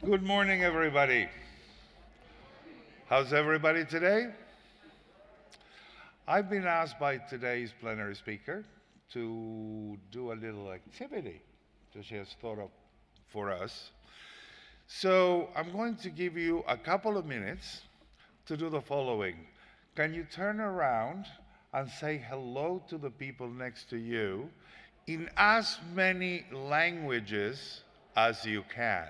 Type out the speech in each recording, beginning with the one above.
Good morning, everybody. How's everybody today? I've been asked by today's plenary speaker to do a little activity that she has thought of for us. So I'm going to give you a couple of minutes to do the following. Can you turn around and say hello to the people next to you in as many languages as you can?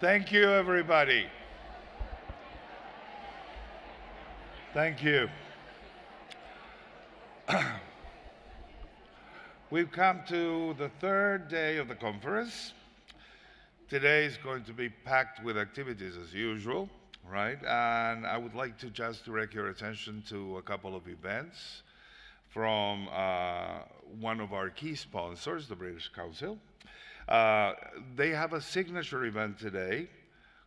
Thank you, everybody. Thank you. We've come to the third day of the conference. Today is going to be packed with activities as usual, right? And I would like to just direct your attention to a couple of events from one of our key sponsors, the British Council. They have a signature event today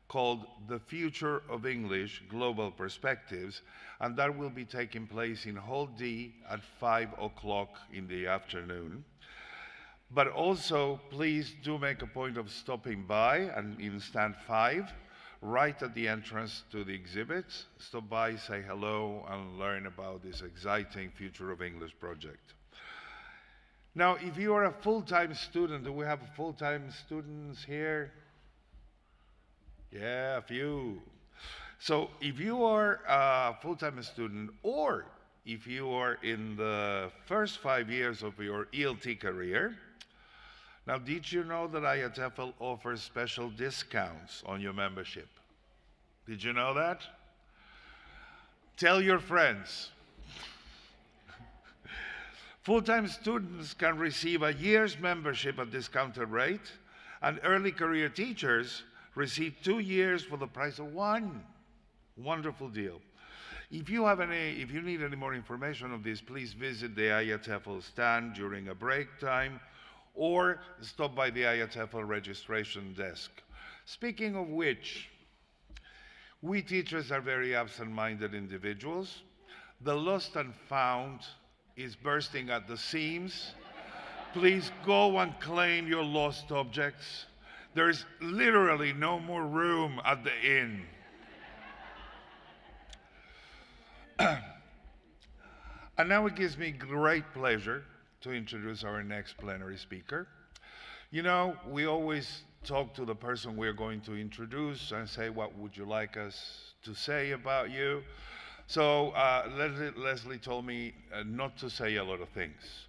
called The Future of English, Global Perspectives, and that will be taking place in Hall D at 5 o'clock in the afternoon. But also, please do make a point of stopping by and in stand 5, right at the entrance to the exhibit. Stop by, say hello, and learn about this exciting Future of English project. Now, if you are a full-time student, do we have full-time students here? Yeah, a few. So if you are a full-time student, or if you are in the first 5 years of your ELT career, now did you know that IATEFL offers special discounts on your membership? Did you know that? Tell your friends. Full-time students can receive a year's membership at discounted rate, and early career teachers receive 2 years for the price of one. Wonderful deal. If you need any more information on this, please visit the IATEFL stand during a break time or stop by the IATEFL registration desk. Speaking of which, we teachers are very absent-minded individuals. The lost and found is bursting at the seams. Please go and claim your lost objects. There's literally no more room at the inn. And now it gives me great pleasure to introduce our next plenary speaker. You know, we always talk to the person we're going to introduce and say, what would you like us to say about you? So Lesley told me not to say a lot of things.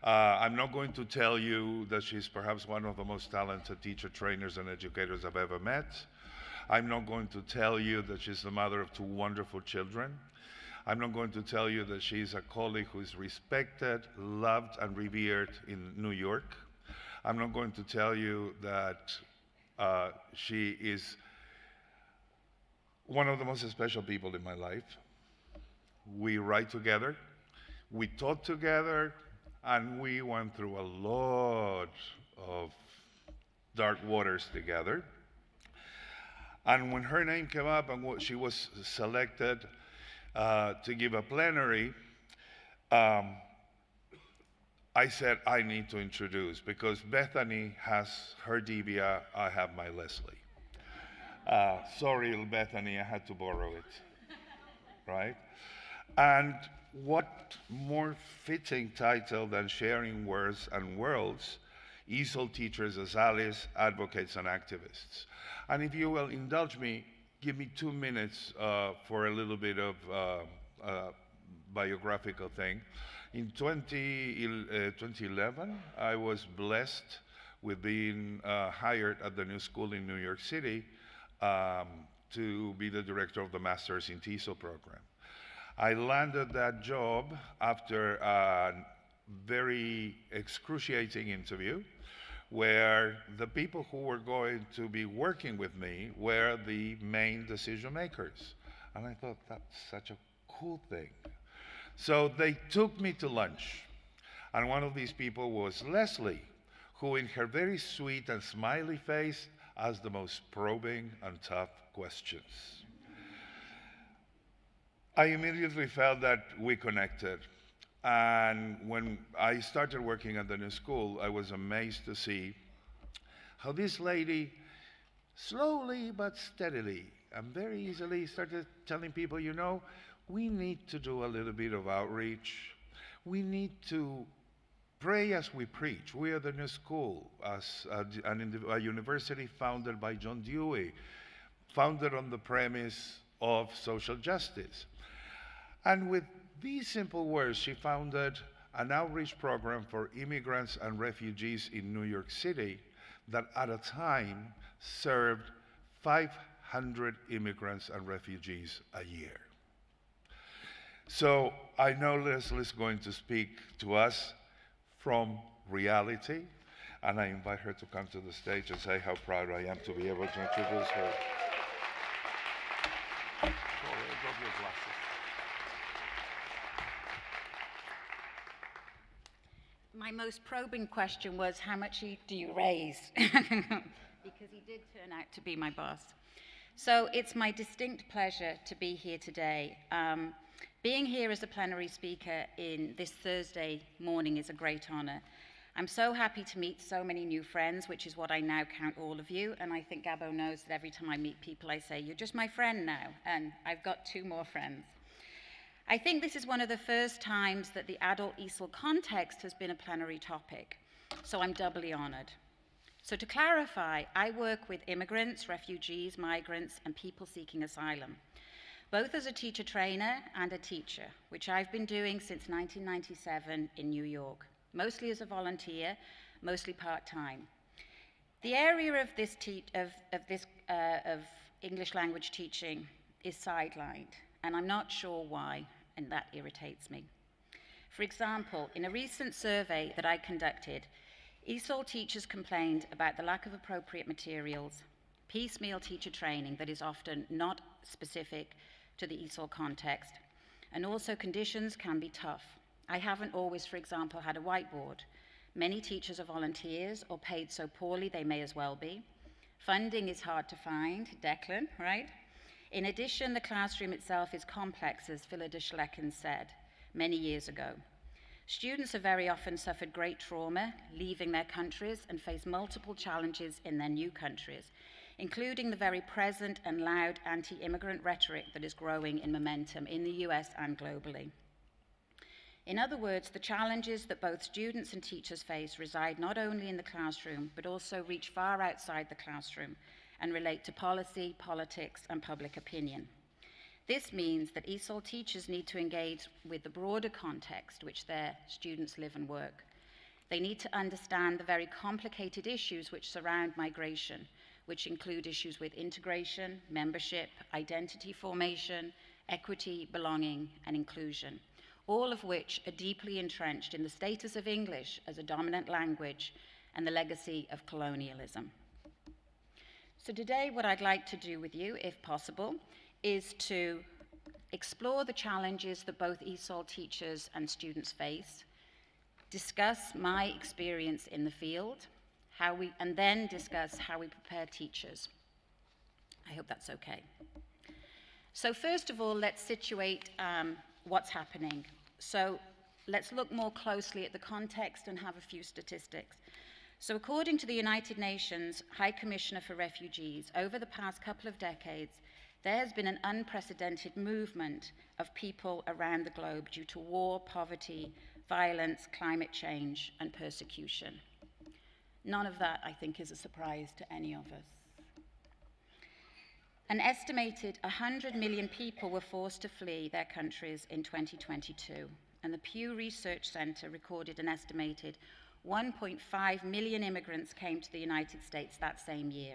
I'm not going to tell you that she's perhaps one of the most talented teacher trainers and educators I've ever met. I'm not going to tell you that she's the mother of 2 wonderful children. I'm not going to tell you that she's a colleague who is respected, loved, and revered in New York. I'm not going to tell you that she is one of the most special people in my life. We write together, we taught together, and we went through a lot of dark waters together. And when her name came up and she was selected to give a plenary, I said, I need to introduce, because Bethany has her Divya, I have my Lesley. Sorry, Bethany, I had to borrow it, right? And what more fitting title than Sharing Words and Worlds, ESOL teachers as allies, advocates, and activists. And if you will indulge me, give me 2 minutes for a little bit of biographical thing. In 2011, I was blessed with being hired at the new school in New York City to be the director of the Masters in ESOL program. I landed that job after a very excruciating interview where the people who were going to be working with me were the main decision makers. And I thought, that's such a cool thing. So they took me to lunch. And one of these people was Lesley, who in her very sweet and smiley face asked the most probing and tough questions. I immediately felt that we connected. And when I started working at the new school, I was amazed to see how this lady slowly but steadily and very easily started telling people, you know, we need to do a little bit of outreach. We need to pray as we preach. We are the new school, as a university founded by John Dewey, founded on the premise of social justice. And with these simple words, she founded an outreach program for immigrants and refugees in New York City that at a time served 500 immigrants and refugees a year. So I know Lesley's going to speak to us from reality, and I invite her to come to the stage and say how proud I am to be able to introduce her. My most probing question was, how much do you raise? Because he did turn out to be my boss. So it's my distinct pleasure to be here today. Being here as a plenary speaker in this Thursday morning is a great honor. I'm so happy to meet so many new friends, which is what I now count all of you. And I think Gabo knows that every time I meet people, I say, you're just my friend now. And I've got 2 more friends. I think this is one of the first times that the adult ESOL context has been a plenary topic, so I'm doubly honored. So to clarify, I work with immigrants, refugees, migrants, and people seeking asylum, both as a teacher trainer and a teacher, which I've been doing since 1997 in New York, mostly as a volunteer, mostly part-time. The area of this English language teaching is sidelined, and I'm not sure why, and that irritates me. For example, in a recent survey that I conducted, ESOL teachers complained about the lack of appropriate materials, piecemeal teacher training that is often not specific to the ESOL context, and also conditions can be tough. I haven't always, for example, had a whiteboard. Many teachers are volunteers or paid so poorly they may as well be. Funding is hard to find, Declan, right? In addition, the classroom itself is complex, as Phila de Schlecken said many years ago. Students have very often suffered great trauma, leaving their countries, and face multiple challenges in their new countries, including the very present and loud anti-immigrant rhetoric that is growing in momentum in the US and globally. In other words, the challenges that both students and teachers face reside not only in the classroom, but also reach far outside the classroom and relate to policy, politics, and public opinion. This means that ESOL teachers need to engage with the broader context which their students live and work. They need to understand the very complicated issues which surround migration, which include issues with integration, membership, identity formation, equity, belonging, and inclusion, all of which are deeply entrenched in the status of English as a dominant language and the legacy of colonialism. So today, what I'd like to do with you, if possible, is to explore the challenges that both ESOL teachers and students face, discuss my experience in the field, and then discuss how we prepare teachers. I hope that's okay. So first of all, let's situate what's happening. So let's look more closely at the context and have a few statistics. So according to the United Nations High Commissioner for Refugees, over the past couple of decades, there has been an unprecedented movement of people around the globe due to war, poverty, violence, climate change, and persecution. None of that, I think, is a surprise to any of us. An estimated 100 million people were forced to flee their countries in 2022, and the Pew Research Center recorded an estimated 1.5 million immigrants came to the United States that same year.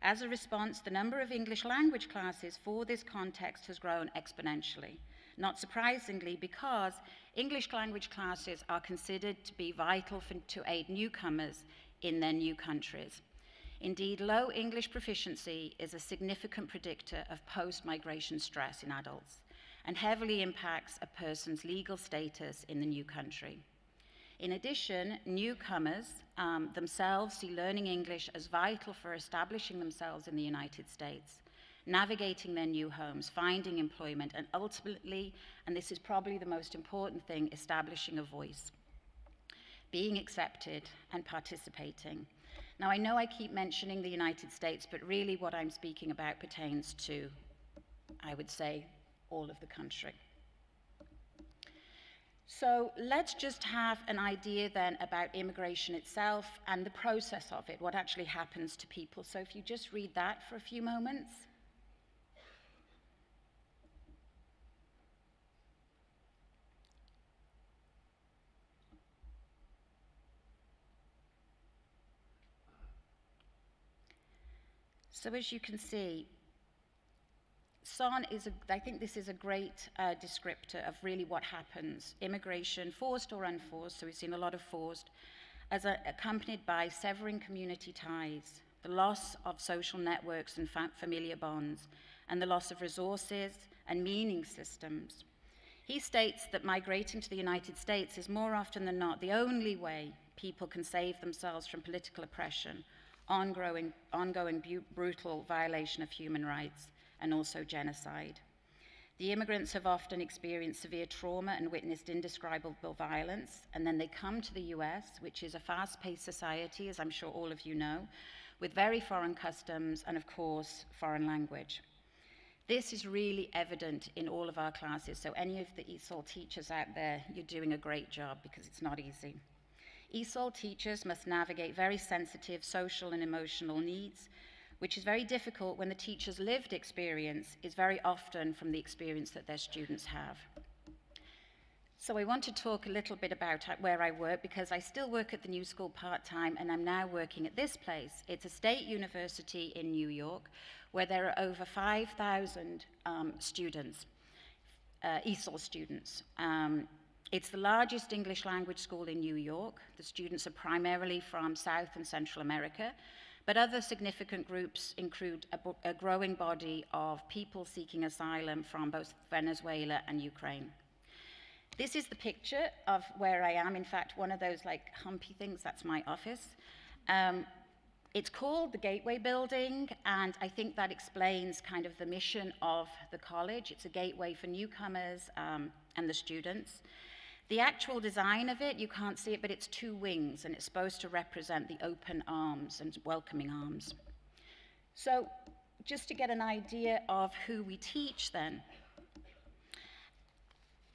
As a response, the number of English language classes for this context has grown exponentially, not surprisingly because English language classes are considered to be vital to aid newcomers in their new countries. Indeed, low English proficiency is a significant predictor of post-migration stress in adults and heavily impacts a person's legal status in the new country. In addition, newcomers themselves see learning English as vital for establishing themselves in the United States, navigating their new homes, finding employment, and ultimately, and this is probably the most important thing, establishing a voice, being accepted and participating. Now, I know I keep mentioning the United States, but really what I'm speaking about pertains to, I would say, all of the country. So let's just have an idea then about immigration itself and the process of it, what actually happens to people. So if you just read that for a few moments. So as you can see, SON I think this is a great descriptor of really what happens. Immigration, forced or unforced, so we've seen a lot of forced, accompanied by severing community ties, the loss of social networks and familiar bonds, and the loss of resources and meaning systems. He states that migrating to the United States is more often than not the only way people can save themselves from political oppression, ongoing brutal violation of human rights, and also genocide. The immigrants have often experienced severe trauma and witnessed indescribable violence, and then they come to the US, which is a fast-paced society, as I'm sure all of you know, with very foreign customs and, of course, foreign language. This is really evident in all of our classes, so any of the ESOL teachers out there, you're doing a great job because it's not easy. ESOL teachers must navigate very sensitive social and emotional needs, which is very difficult when the teacher's lived experience is very often from the experience that their students have. So I want to talk a little bit about where I work because I still work at the New School part-time and I'm now working at this place. It's a state university in New York where there are over 5,000 students, ESOL students. It's the largest English language school in New York. The students are primarily from South and Central America, but other significant groups include a growing body of people seeking asylum from both Venezuela and Ukraine. This is the picture of where I am. In fact, one of those like humpy things, that's my office. It's called the Gateway Building, and I think that explains kind of the mission of the college. It's a gateway for newcomers and the students. The actual design of it, you can't see it, but it's two wings, and it's supposed to represent the open arms and welcoming arms. So just to get an idea of who we teach then,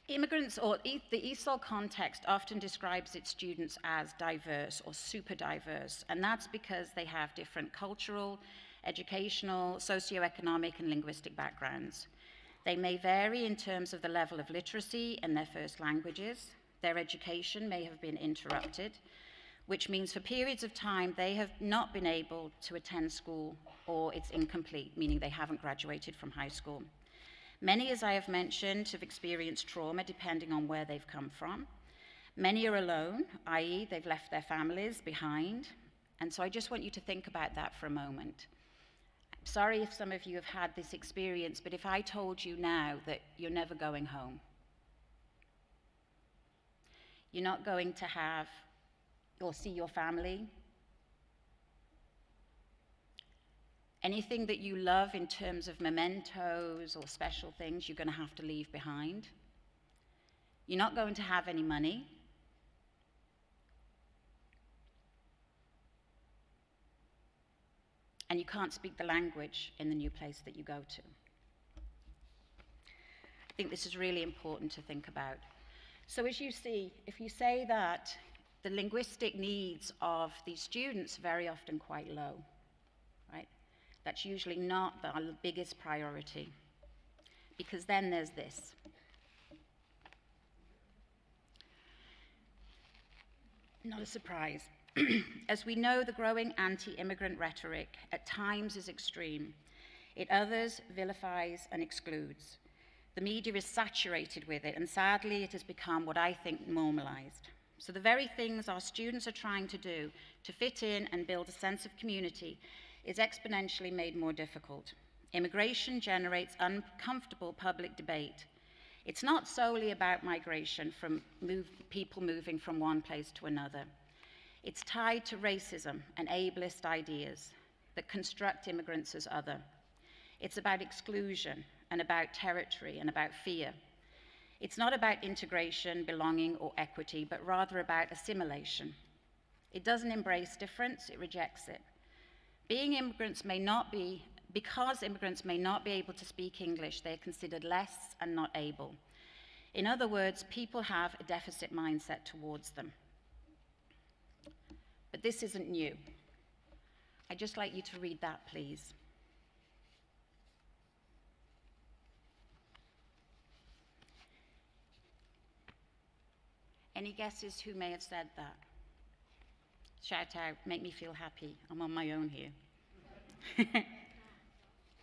immigrants, or the ESOL context often describes its students as diverse or super diverse, and that's because they have different cultural, educational, socioeconomic, and linguistic backgrounds. They may vary in terms of the level of literacy in their first languages. Their education may have been interrupted, which means for periods of time they have not been able to attend school or it's incomplete, meaning they haven't graduated from high school. Many, as I have mentioned, have experienced trauma depending on where they've come from. Many are alone, i.e. they've left their families behind. And so I just want you to think about that for a moment. Sorry if some of you have had this experience, but if I told you now that you're never going home, you're not going to have or see your family, anything that you love in terms of mementos or special things, you're going to have to leave behind. You're not going to have any money. And you can't speak the language in the new place that you go to. I think this is really important to think about. So as you see, if you say that the linguistic needs of these students are very often quite low, right? That's usually not our biggest priority, because then there's this. Not a surprise. As we know, the growing anti-immigrant rhetoric at times is extreme. It others, vilifies, and excludes. The media is saturated with it, and sadly, it has become what I think normalized. So the very things our students are trying to do to fit in and build a sense of community is exponentially made more difficult. Immigration generates uncomfortable public debate. It's not solely about migration from people moving from one place to another. It's tied to racism and ableist ideas that construct immigrants as other. It's about exclusion and about territory and about fear. It's not about integration, belonging, or equity, but rather about assimilation. It doesn't embrace difference, it rejects it. Because immigrants may not be able to speak English, they are considered less and not able. In other words, people have a deficit mindset towards them. But this isn't new. I'd just like you to read that, please. Any guesses who may have said that? Shout out, make me feel happy. I'm on my own here.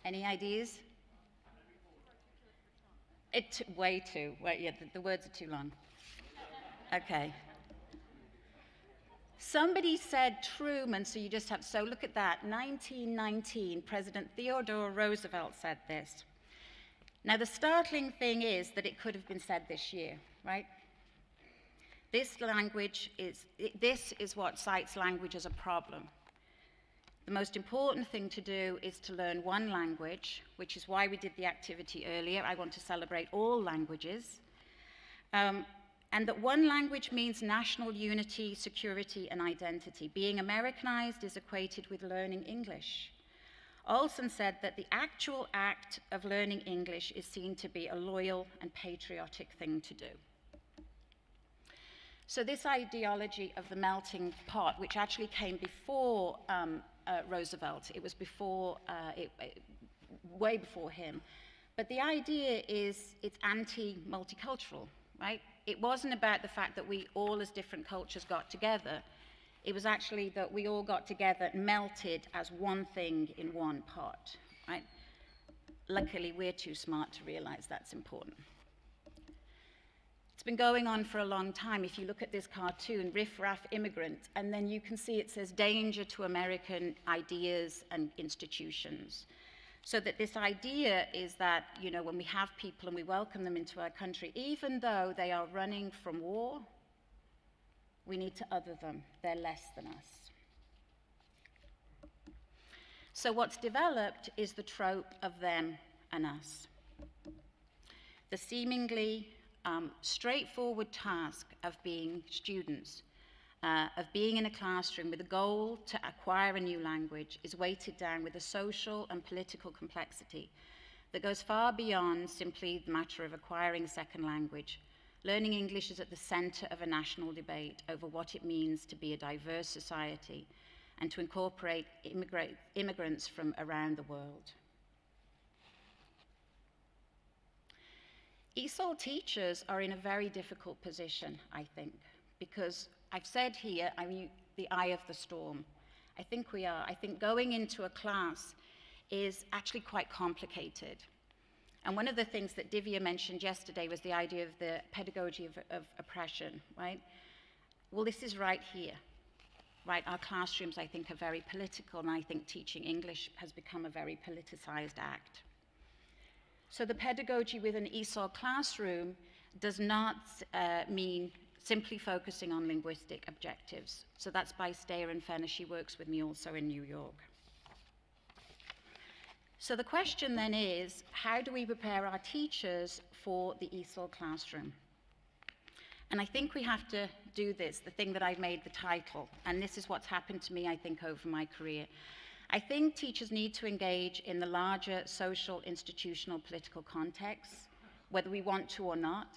Any ideas? Way too. Well, yeah, the words are too long. Okay. Somebody said Truman, so you just have, so look at that. 1919, President Theodore Roosevelt said this. Now, the startling thing is that it could have been said this year, right? This is what cites language as a problem. The most important thing to do is to learn one language, which is why we did the activity earlier. I want to celebrate all languages. And that one language means national unity, security, and identity. Being Americanized is equated with learning English. Olson said that the actual act of learning English is seen to be a loyal and patriotic thing to do. So this ideology of the melting pot, which actually came before Roosevelt, it was before, way before him, but the idea is it's anti-multicultural, right? It wasn't about the fact that we all as different cultures got together. It was actually that we all got together and melted as one thing in one pot, right? Luckily, we're too smart to realize that's important. It's been going on for a long time. If you look at this cartoon, Riff Raff Immigrant, and then you can see it says danger to American ideas and institutions. So that this idea is that, you know, when we have people and we welcome them into our country, even though they are running from war, we need to other them. They're less than us. So what's developed is the trope of them and us. The seemingly straightforward task of being students, of being in a classroom with a goal to acquire a new language is weighted down with a social and political complexity that goes far beyond simply the matter of acquiring a second language. Learning English is at the center of a national debate over what it means to be a diverse society and to incorporate immigrants from around the world. ESOL teachers are in a very difficult position, I think, because I've said here, I mean, the eye of the storm. I think we are. I think going into a class is actually quite complicated. And one of the things that Divya mentioned yesterday was the idea of the pedagogy of oppression, right? Well, this is right here, right? Our classrooms, I think, are very political, and I think teaching English has become a very politicized act. So the pedagogy with an ESOL classroom does not mean simply focusing on linguistic objectives. So that's by Steyer and Fenner. She works with me also in New York. So the question then is, how do we prepare our teachers for the ESOL classroom? And I think we have to do this, the thing that I've made the title, and this is what's happened to me, I think, over my career. I think teachers need to engage in the larger social, institutional, political context, whether we want to or not,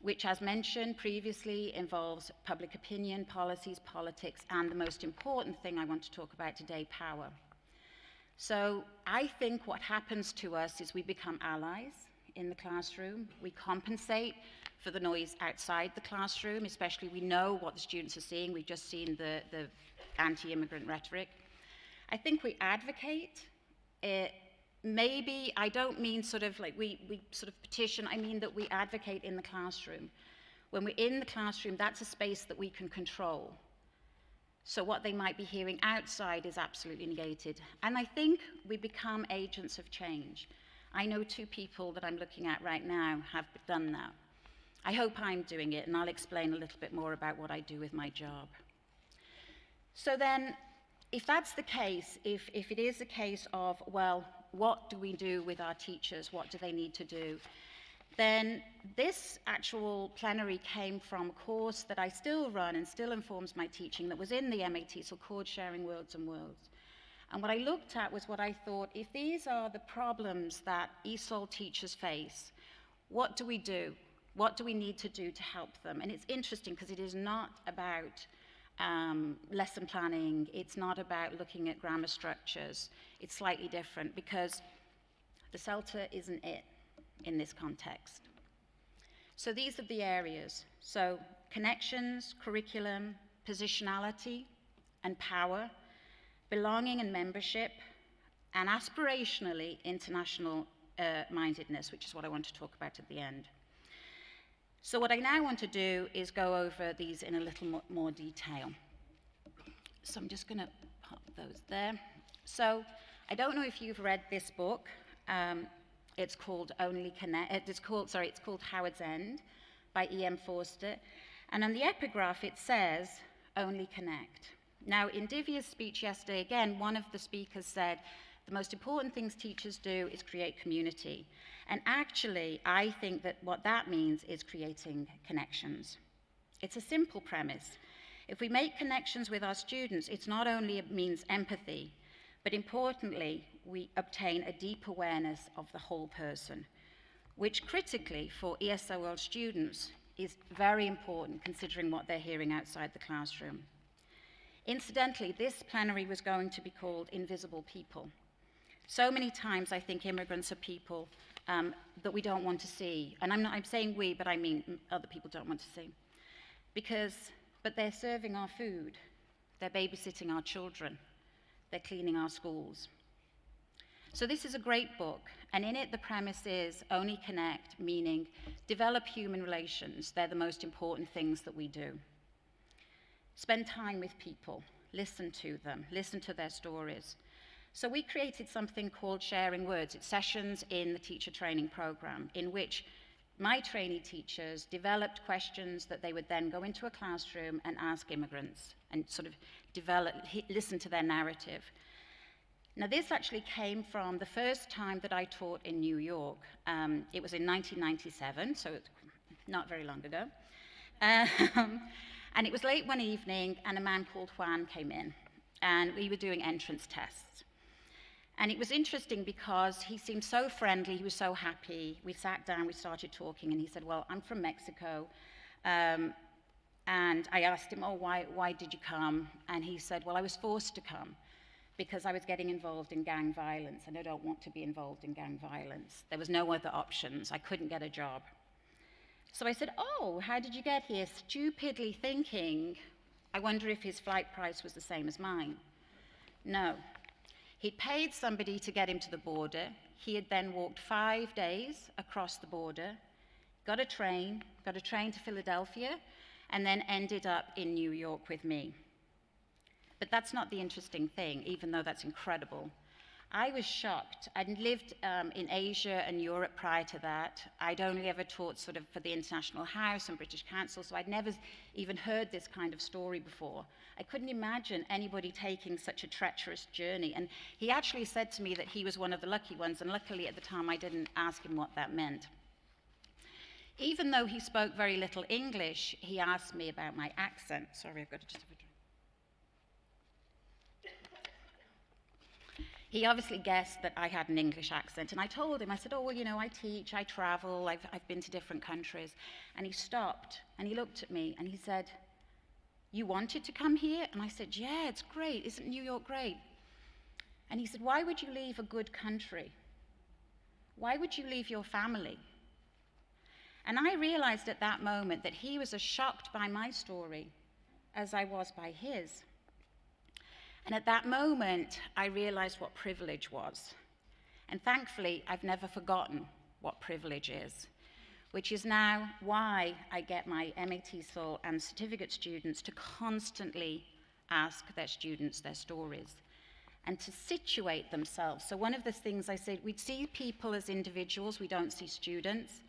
which, as mentioned previously, involves public opinion, policies, politics, and the most important thing I want to talk about today, power. So I think what happens to us is we become allies in the classroom. We compensate for the noise outside the classroom, especially we know what the students are seeing. We've just seen the anti-immigrant rhetoric. I think we advocate. Maybe, I don't mean sort of like we sort of petition, I mean that we advocate in the classroom. When we're in the classroom, that's a space that we can control. So what they might be hearing outside is absolutely negated. And I think we become agents of change. I know 2 people that I'm looking at right now have done that. I hope I'm doing it, and I'll explain a little bit more about what I do with my job. So then, if that's the case, if it is a case of, well, what do we do with our teachers? What do they need to do? Then this actual plenary came from a course that I still run and still informs my teaching that was in the MAT, so called Sharing Words and Worlds. And what I looked at was what I thought, if these are the problems that ESOL teachers face, what do we do? What do we need to do to help them? And it's interesting because it is not about lesson planning. It's not about looking at grammar structures. It's slightly different because the CELTA isn't it in this context. So these are the areas. So connections, curriculum, positionality and power, belonging and membership, and aspirationally international mindedness, which is what I want to talk about at the end. So what I now want to do is go over these in a little more detail. So I'm just going to pop those there. So I don't know if you've read this book. It's called it's called Howard's End by E.M. Forster. And on the epigraph it says, only connect. Now in Divya's speech yesterday, again, one of the speakers said, the most important things teachers do is create community. And actually, I think that what that means is creating connections. It's a simple premise. If we make connections with our students, it's not only means empathy, but importantly, we obtain a deep awareness of the whole person, which critically for ESOL students is very important considering what they're hearing outside the classroom. Incidentally, this plenary was going to be called Invisible People. So many times I think immigrants are people that we don't want to see. And I'm saying we, but I mean other people don't want to see. But they're serving our food, they're babysitting our children, they're cleaning our schools. So this is a great book, and in it the premise is only connect, meaning develop human relations. They're the most important things that we do. Spend time with people, listen to them, listen to their stories. So we created something called Sharing Words. It's sessions in the teacher training program in which my trainee teachers developed questions that they would then go into a classroom and ask immigrants and sort of listen to their narrative. Now this actually came from the first time that I taught in New York. It was in 1997, so it's not very long ago. And it was late one evening and a man called Juan came in and we were doing entrance tests. And it was interesting because he seemed so friendly, he was so happy. We sat down, we started talking, and he said, well, I'm from Mexico. And I asked him, oh, why did you come? And he said, well, I was forced to come because I was getting involved in gang violence, and I don't want to be involved in gang violence. There was no other options. I couldn't get a job. So I said, oh, how did you get here? Stupidly thinking, I wonder if his flight price was the same as mine. No. He'd paid somebody to get him to the border. He had then walked 5 days across the border, got a train to Philadelphia, and then ended up in New York with me. But that's not the interesting thing, even though that's incredible. I was shocked. I'd lived in Asia and Europe prior to that. I'd only ever taught sort of for the International House and British Council, so I'd never even heard this kind of story before. I couldn't imagine anybody taking such a treacherous journey. And he actually said to me that he was one of the lucky ones, and luckily at the time I didn't ask him what that meant. Even though he spoke very little English, he asked me about my accent. Sorry, I've got to just have a drink. He obviously guessed that I had an English accent, and I told him, I said, oh, well, you know, I teach, I travel, I've been to different countries. And he stopped, and he looked at me, and he said, you wanted to come here? And I said, yeah, it's great. Isn't New York great? And he said, why would you leave a good country? Why would you leave your family? And I realized at that moment that he was as shocked by my story as I was by his. And at that moment, I realized what privilege was. And thankfully, I've never forgotten what privilege is, which is now why I get my MAT ESOL and certificate students to constantly ask their students their stories and to situate themselves. So one of the things I said, we see people as individuals, we don't see students,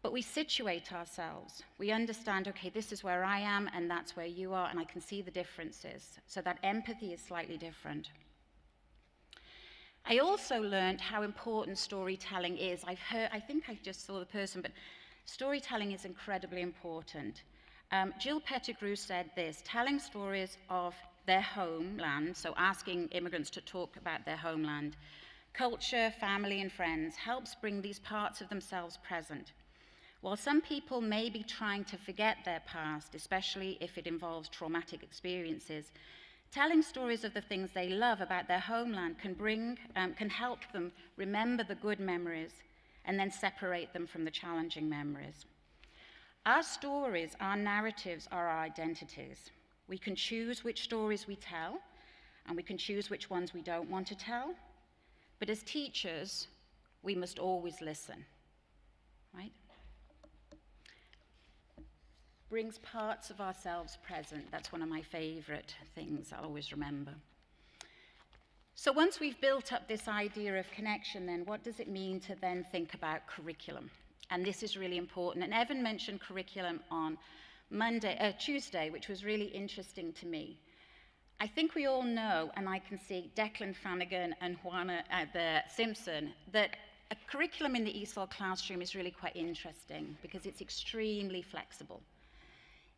but we situate ourselves. We understand, okay, this is where I am and that's where you are, and I can see the differences. So that empathy is slightly different. I also learned how important storytelling is. I think I just saw the person, but storytelling is incredibly important. Jill Pettigrew said this: telling stories of their homeland, so asking immigrants to talk about their homeland, culture, family, and friends, helps bring these parts of themselves present. While some people may be trying to forget their past, especially if it involves traumatic experiences, telling stories of the things they love about their homeland can help them remember the good memories and then separate them from the challenging memories. Our stories, our narratives, are our identities. We can choose which stories we tell, and we can choose which ones we don't want to tell. But as teachers, we must always listen, right? Brings parts of ourselves present. That's one of my favorite things I'll always remember. So once we've built up this idea of connection, then what does it mean to then think about curriculum? And this is really important. And Evan mentioned curriculum on Tuesday, which was really interesting to me. I think we all know, and I can see Declan Flanagan and Juana Simpson, that a curriculum in the ESOL classroom is really quite interesting because it's extremely flexible.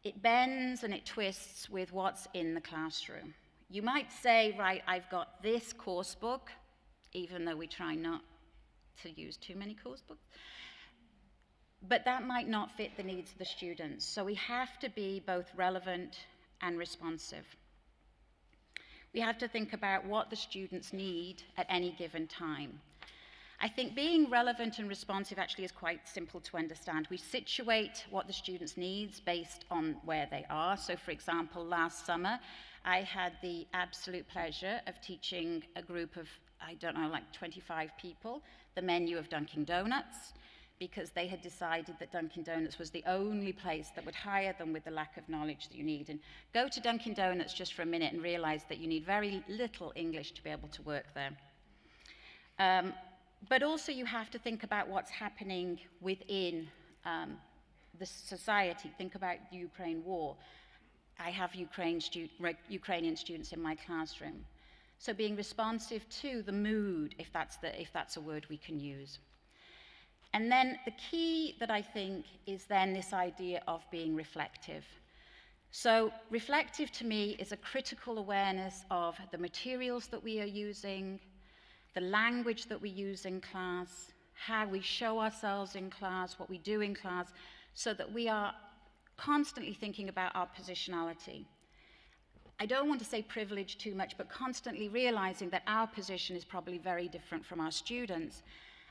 It bends and it twists with what's in the classroom. You might say, right, I've got this course book, even though we try not to use too many course books, but that might not fit the needs of the students. So we have to be both relevant and responsive. We have to think about what the students need at any given time. I think being relevant and responsive actually is quite simple to understand. We situate what the students needs based on where they are. So for example, last summer, I had the absolute pleasure of teaching a group of, I don't know, like 25 people, the menu of Dunkin' Donuts, because they had decided that Dunkin' Donuts was the only place that would hire them with the lack of knowledge that you need. And go to Dunkin' Donuts just for a minute and realize that you need very little English to be able to work there. But also you have to think about what's happening within the society. Think about the Ukraine war. I have Ukrainian students in my classroom. So being responsive to the mood, if that's a word we can use. And then the key that I think is then this idea of being reflective. So reflective to me is a critical awareness of the materials that we are using, the language that we use in class, how we show ourselves in class, what we do in class, so that we are constantly thinking about our positionality. I don't want to say privilege too much, but constantly realizing that our position is probably very different from our students,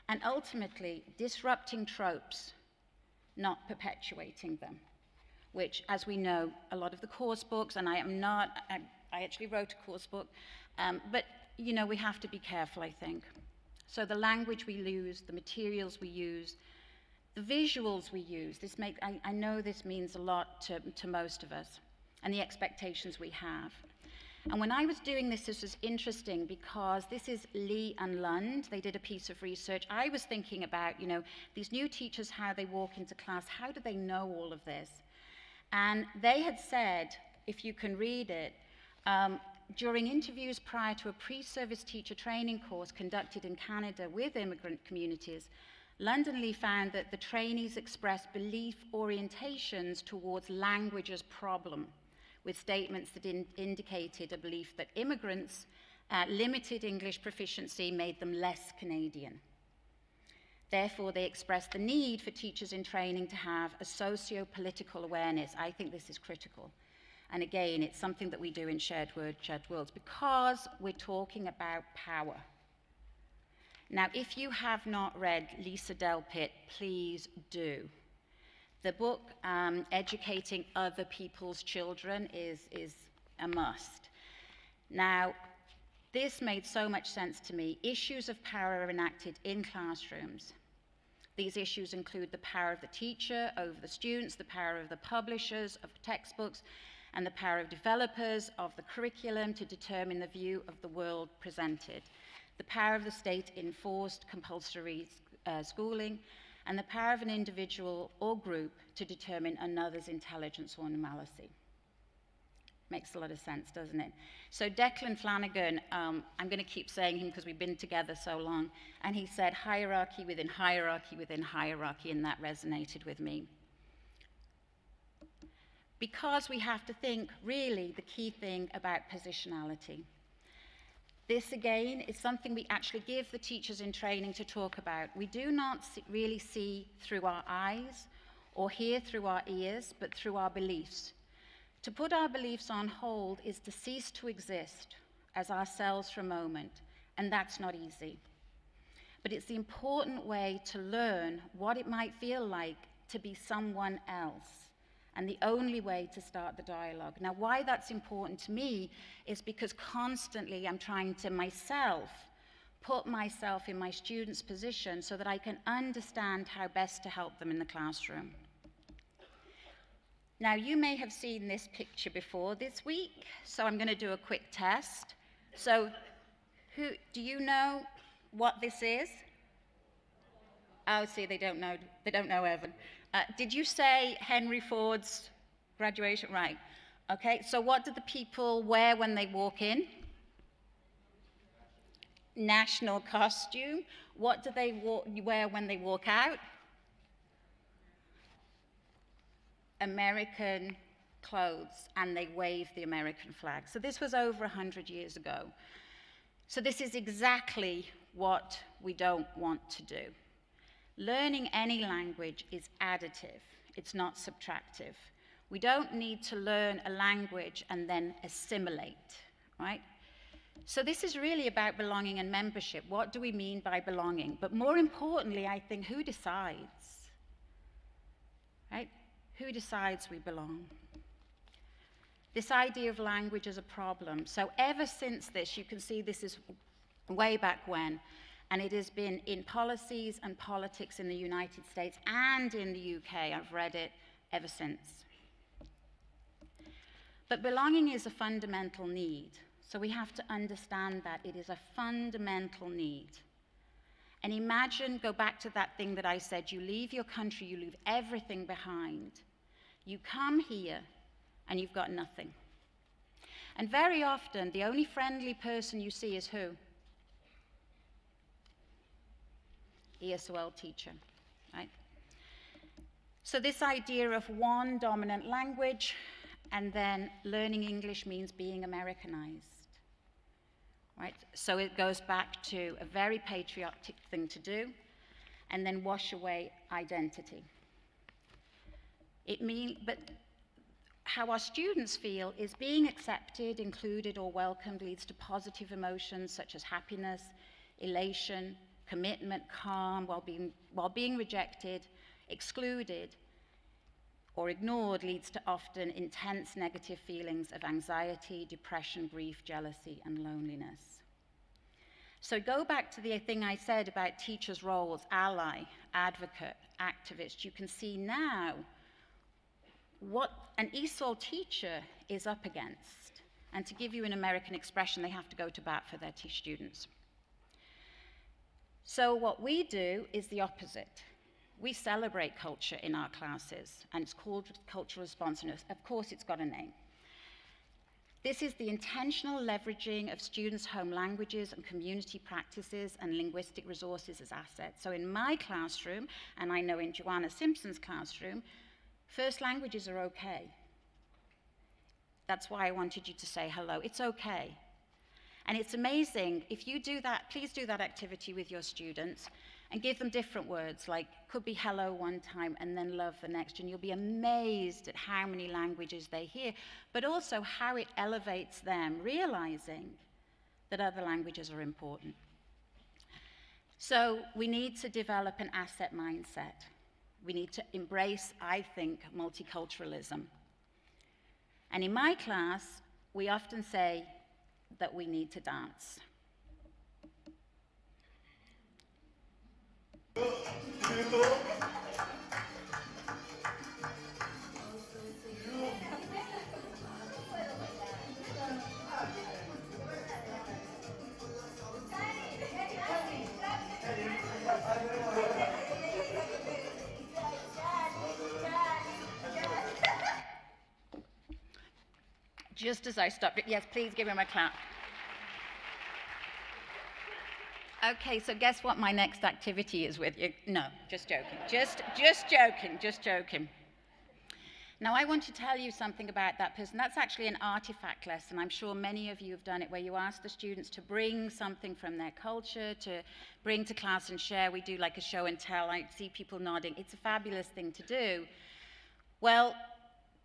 and ultimately disrupting tropes, not perpetuating them, which, as we know, a lot of the course books, and I actually wrote a course book, but you know, we have to be careful, I think. So the language we use, the materials we use, the visuals we use, I know this means a lot to most of us, and the expectations we have. And when I was doing this was interesting because this is Lee and Lund. They did a piece of research. I was thinking about, you know, these new teachers, how they walk into class, how do they know all of this? And they had said, if you can read it, during interviews prior to a pre-service teacher training course conducted in Canada with immigrant communities, London Lee found that the trainees expressed belief orientations towards language as problem, with statements that indicated a belief that immigrants' limited English proficiency made them less Canadian. Therefore, they expressed the need for teachers in training to have a socio-political awareness. I think this is critical. And again, it's something that we do in Shared Words, Shared Worlds, because we're talking about power. Now, if you have not read Lisa Delpit, please do. The book, Educating Other People's Children, is a must. Now, this made so much sense to me. Issues of power are enacted in classrooms. These issues include the power of the teacher over the students, the power of the publishers of textbooks, and the power of developers of the curriculum to determine the view of the world presented, the power of the state in enforced compulsory schooling, and the power of an individual or group to determine another's intelligence or normalcy. Makes a lot of sense, doesn't it? So Declan Flanagan, I'm going to keep saying him because we've been together so long, and he said hierarchy within hierarchy within hierarchy, and that resonated with me. Because we have to think, really, the key thing about positionality. This, again, is something we actually give the teachers in training to talk about. We do not really see through our eyes or hear through our ears, but through our beliefs. To put our beliefs on hold is to cease to exist as ourselves for a moment, and that's not easy. But it's the important way to learn what it might feel like to be someone else, and the only way to start the dialogue. Now, why that's important to me is because constantly I'm trying to put myself in my students' position so that I can understand how best to help them in the classroom. Now, you may have seen this picture before this week, so I'm going to do a quick test. So, do you know what this is? Oh, see, they don't know, Evan. Did you say Henry Ford's graduation? Right. Okay, so what do the people wear when they walk in? National costume. What do they wear when they walk out? American clothes, and they wave the American flag. So this was over 100 years ago. So this is exactly what we don't want to do. Learning any language is additive, it's not subtractive. We don't need to learn a language and then assimilate, right? So this is really about belonging and membership. What do we mean by belonging? But more importantly, I think, who decides? Right? Who decides we belong? This idea of language as a problem. So ever since this, you can see this is way back when, and it has been in policies and politics in the United States and in the UK. I've read it ever since. But belonging is a fundamental need. So we have to understand that it is a fundamental need. And imagine, go back to that thing that I said, you leave your country, you leave everything behind. You come here and you've got nothing. And very often, the only friendly person you see is who? ESOL teacher, right? So this idea of one dominant language, and then learning English means being Americanized, right? So it goes back to a very patriotic thing to do, and then wash away identity. But how our students feel is being accepted, included, or welcomed leads to positive emotions such as happiness, elation, commitment, calm, while being rejected, excluded, or ignored leads to often intense negative feelings of anxiety, depression, grief, jealousy, and loneliness. So go back to the thing I said about teachers' roles, ally, advocate, activist. You can see now what an ESOL teacher is up against. And to give you an American expression, they have to go to bat for their students. So what we do is the opposite. We celebrate culture in our classes, and it's called cultural responsiveness. Of course, it's got a name. This is the intentional leveraging of students' home languages and community practices and linguistic resources as assets. So in my classroom, and I know in Joanna Simpson's classroom, first languages are okay. That's why I wanted you to say hello. It's okay. And it's amazing, if you do that, please do that activity with your students, and give them different words, like could be hello one time and then love the next, and you'll be amazed at how many languages they hear, but also how it elevates them, realizing that other languages are important. So we need to develop an asset mindset. We need to embrace, I think, multiculturalism. And in my class, we often say that we need to dance. Just as I stopped it, yes, please give him a clap. Okay, so guess what my next activity is with you? No, just joking. Just joking. Now, I want to tell you something about that person. That's actually an artifact lesson. I'm sure many of you have done it, where you ask the students to bring something from their culture, to bring to class and share. We do like a show and tell. I see people nodding. It's a fabulous thing to do. Well,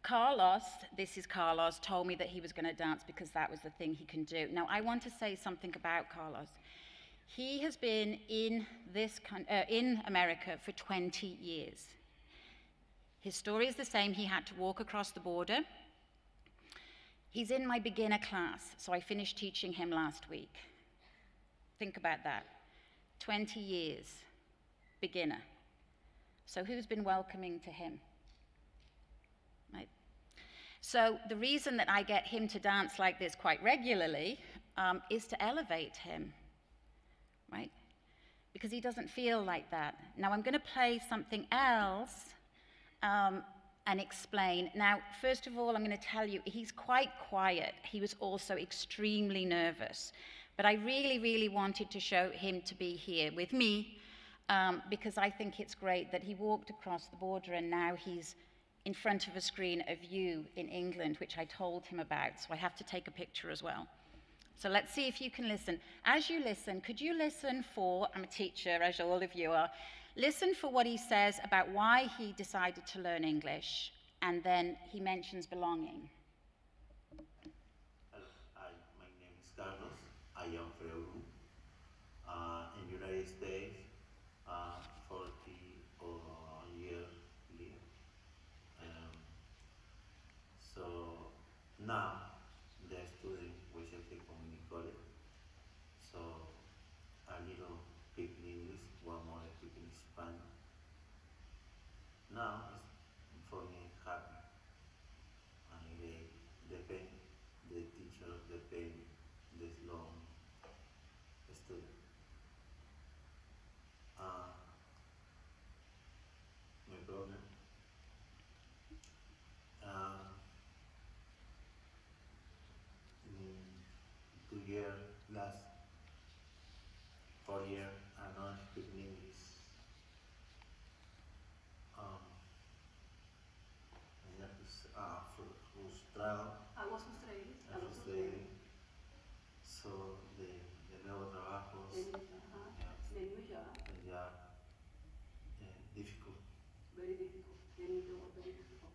Carlos, this is Carlos, told me that he was going to dance because that was the thing he can do. Now, I want to say something about Carlos. He has been in America for 20 years. His story is the same. He had to walk across the border. He's in my beginner class, so I finished teaching him last week. Think about that. 20 years, beginner. So who's been welcoming to him? Right. So the reason that I get him to dance like this quite regularly is to elevate him, right? Because he doesn't feel like that. Now I'm going to play something else and explain. Now, first of all, I'm going to tell you, he's quite quiet. He was also extremely nervous. But I really, really wanted to show him to be here with me because I think it's great that he walked across the border and now he's in front of a screen of you in England, which I told him about. So I have to take a picture as well. So let's see if you can listen. As you listen, could you listen for, I'm a teacher, as all of you are, listen for what he says about why he decided to learn English, and then he mentions belonging. Hello, hi, my name is Carlos. I am from in United States, 40 year live. So now the student which is the community college. So a little speak English, one more speak in Spanish. Now it's for me happy. And they depend the teacher depend this long student. My problem. Um, 2 year last 4 year I not speak English. Um, frustrado. I was frustrated. Frustrated. So de nuevo trabajos. The new job. Yeah. Difficult. Very difficult. The new job was very difficult.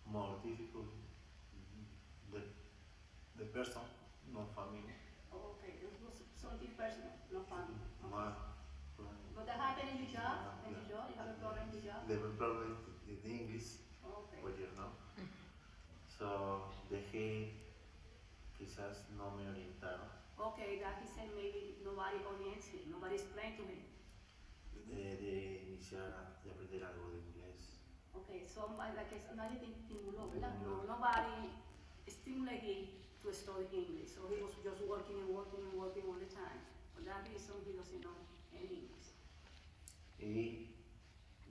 More difficult. The person, no family. Oh, okay. It was something personal, no family. More. But that happened in your job? In your job? You have a problem in your job? The problem in English. Okay. What you know. So dejé, quizás no me orientaron. Okay, that he said maybe nobody orients him, nobody explained to him. De iniciar, de aprender algo de inglés. Okay, so like nadie te estimuló, ¿verdad? No, nobody stimulated him to study English, so he was just working all the time. For that reason, he doesn't know any English. Y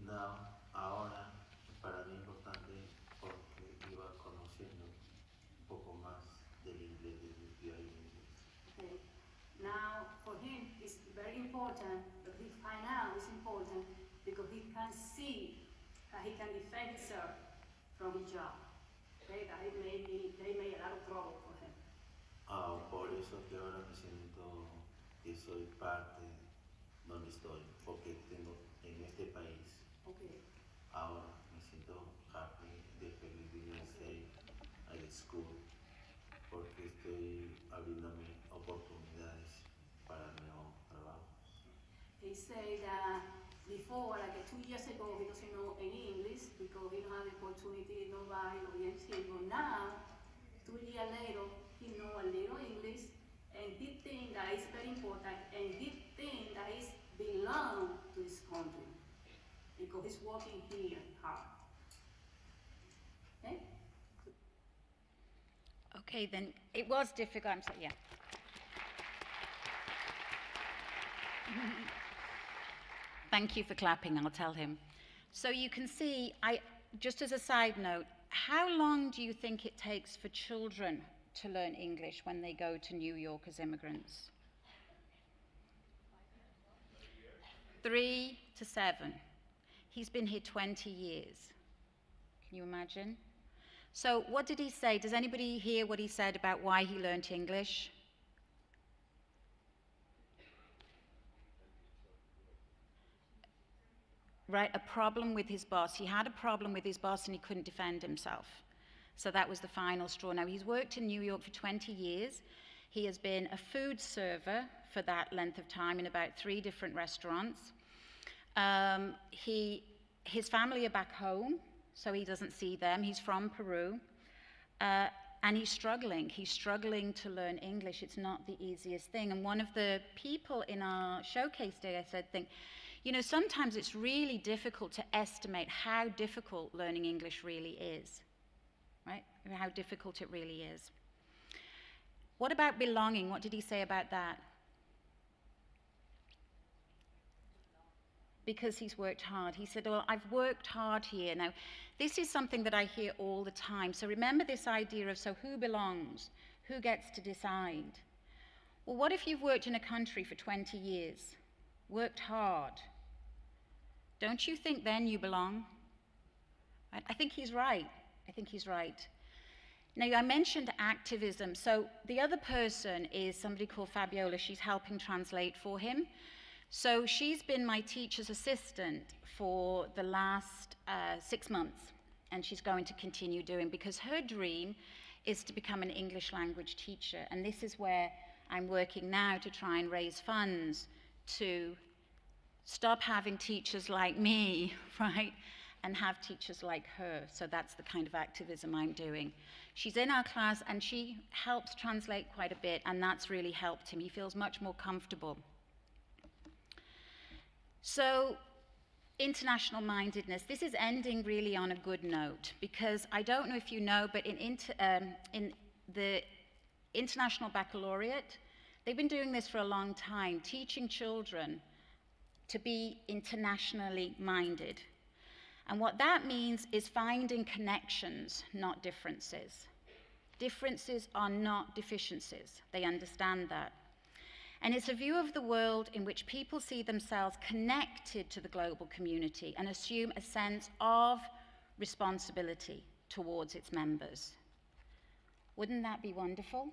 now, ahora, para mí es importante porque iba conociendo un poco más del inglés, del estudiar inglés. Okay. Now, for him, it's very important that he find out it's important because he can see how he can defend himself from his job. Okay, that they made a lot of trouble for him. Por eso que ahora me siento que soy parte donde estoy. porque tengo en este país, Okay. ahora me siento happy de feliz de stay at school, porque estoy abriéndome oportunidades para nuevos trabajos. He said that before, like 2 years ago, he doesn't know any English because he don't have the opportunity, nobody orients him. But now, 2 years later, he know a little English, and he think that is very important, and he think that is belong to this country because he's working here hard. Okay? Okay, then it was difficult. I'm sorry, yeah. Thank you for clapping, I'll tell him. So you can see, just as a side note, how long do you think it takes for children to learn English when they go to New York as immigrants? 3 to 7. He's been here 20 years. Can you imagine? So what did he say? Does anybody hear what he said about why he learned English? Right, a problem with his boss. He had a problem with his boss and he couldn't defend himself. So that was the final straw. Now, he's worked in New York for 20 years. He has been a food server for that length of time in about 3 different restaurants. His family are back home, so he doesn't see them. He's from Peru. And he's struggling to learn English. It's not the easiest thing. And one of the people in our showcase day, I said, you know, sometimes it's really difficult to estimate how difficult learning English really is, right? How difficult it really is. What about belonging? What did he say about that? Because he's worked hard. He said, well, I've worked hard here. Now, this is something that I hear all the time. So remember this idea of, so who belongs? Who gets to decide? Well, what if you've worked in a country for 20 years, worked hard? Don't you think then you belong? I think he's right. I think he's right. Now, I mentioned activism. So the other person is somebody called Fabiola. She's helping translate for him. So she's been my teacher's assistant for the last 6 months, and she's going to continue doing, because her dream is to become an English language teacher. And this is where I'm working now to try and raise funds to stop having teachers like me, right, and have teachers like her. So that's the kind of activism I'm doing. She's in our class, and she helps translate quite a bit, and that's really helped him. He feels much more comfortable. So, international mindedness. This is ending really on a good note, because I don't know if you know, but in the International Baccalaureate, they've been doing this for a long time, teaching children to be internationally minded. And what that means is finding connections, not differences. Differences are not deficiencies. They understand that. And it's a view of the world in which people see themselves connected to the global community and assume a sense of responsibility towards its members. Wouldn't that be wonderful?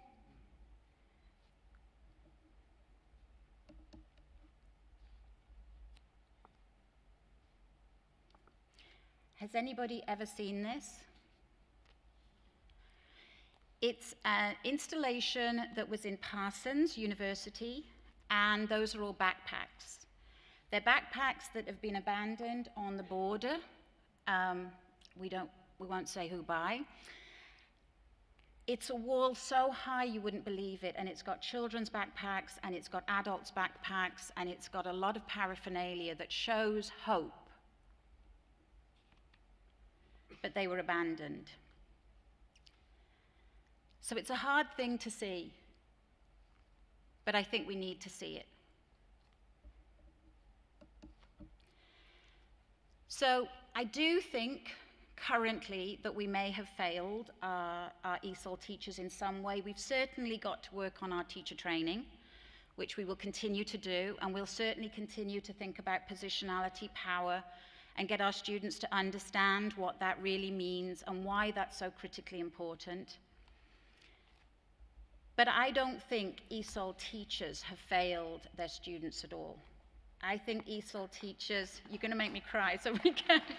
Has anybody ever seen this? It's an installation that was in Parsons University, and those are all backpacks. They're backpacks that have been abandoned on the border. We won't say who by. It's a wall so high you wouldn't believe it, and it's got children's backpacks, and it's got adults' backpacks, and it's got a lot of paraphernalia that shows hope. But they were abandoned. So it's a hard thing to see, but I think we need to see it. So I do think currently that we may have failed our ESOL teachers in some way. We've certainly got to work on our teacher training, which we will continue to do, and we'll certainly continue to think about positionality, power, and get our students to understand what that really means and why that's so critically important. But I don't think ESOL teachers have failed their students at all. I think ESOL teachers, you're going to make me cry, so be careful.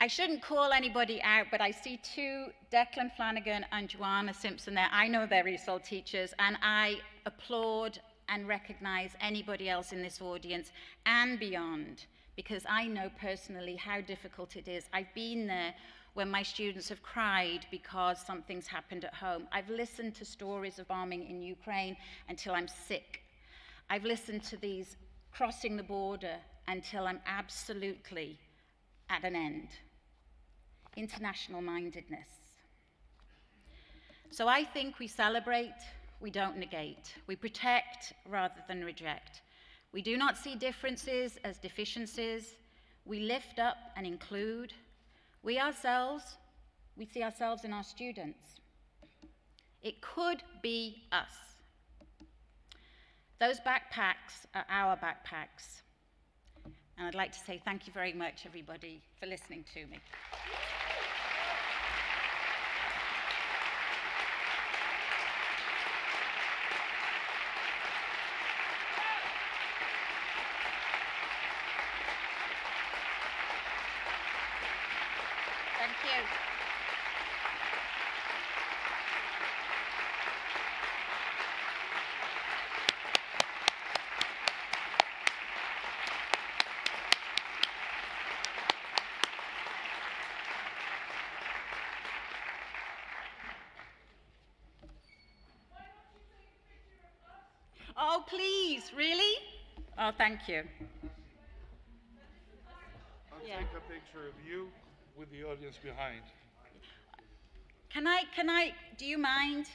I shouldn't call anybody out, but I see two, Declan Flanagan and Joanna Simpson there. I know they're ESOL teachers, and I applaud and recognize anybody else in this audience and beyond, because I know personally how difficult it is. I've been there when my students have cried because something's happened at home. I've listened to stories of bombing in Ukraine until I'm sick. I've listened to these crossing the border until I'm absolutely at an end. International mindedness. So I think we celebrate, we don't negate. We protect rather than reject. We do not see differences as deficiencies. We lift up and include. We see ourselves in our students. It could be us. Those backpacks are our backpacks. And I'd like to say thank you very much, everybody, for listening to me. Thank you. Oh, please, really? Oh, thank you. I'll take a picture of you with the audience behind. Can I, do you mind?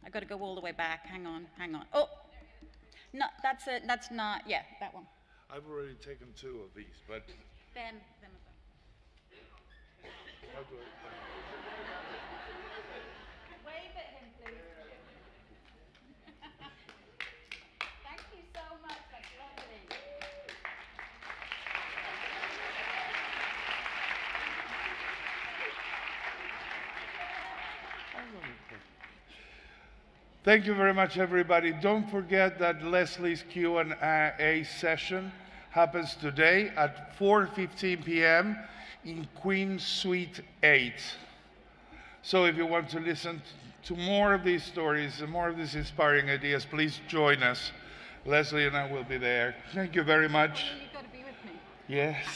I got to go all the way back. Hang on. Oh, no, that's not, yeah, that one. I've already taken two of these, but Them. how do I? Wave at him, please. Thank you so much. That's lovely. Thank you very much, everybody. Don't forget that Lesley's Q&A session happens today at 4:15 p.m. in Queen Suite 8. So if you want to listen to more of these stories and more of these inspiring ideas, please join us. Lesley and I will be there. Thank you very much. You've got to be with me. Yes.